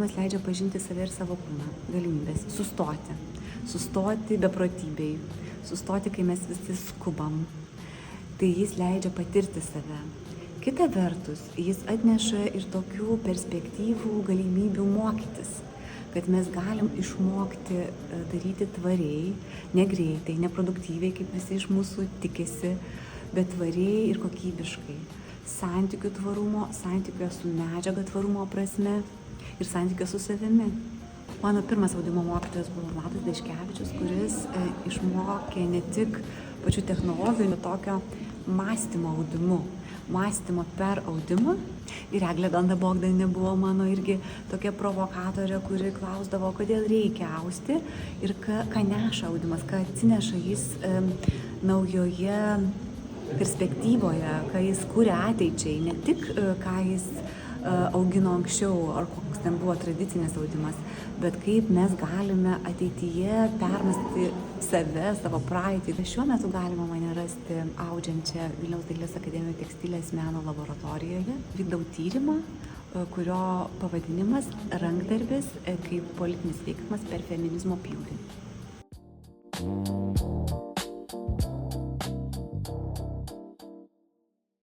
Audimas leidžia pažinti save ir savo kūną, galimybės, sustoti beprotybei, sustoti, kai mes visi skubam. Tai jis leidžia patirti save. Kita vertus, jis atneša ir tokių perspektyvų, galimybių mokytis, kad mes galim išmokti daryti tvariai, negreitai, neproduktyviai, kaip visi iš mūsų tikisi, bet tvariai ir kokybiškai. Santykių tvarumo, santykių su medžiaga tvarumo prasme ir santykių su savimi. Mano pirmas audimo mokytojas buvo Vladas Deškevičius, kuris išmokė ne tik pačių technologijų, bet tokio mąstymo audimu, mąstymo per audimą. Ir Eglė Danda Bogdanė buvo mano irgi tokia provokatorė, kuri klausdavo, kodėl reikia austi ir ką neša audimas, ką atsineša jis naujoje perspektyvoje, ką jis kuria ateičiai, ne tik ką jis augino anksčiau, ar koks ten buvo tradicinis audimas, bet kaip mes galime ateityje permąstyti save, savo praeitį. Šiuo metu galima mane rasti audžiančią Vilniaus dailės akademijos tekstilės meno laboratorijoje. Vykdau tyrimą, kurio pavadinimas Rankdarbis kaip politinis veiksmas per feminizmo pjūvį.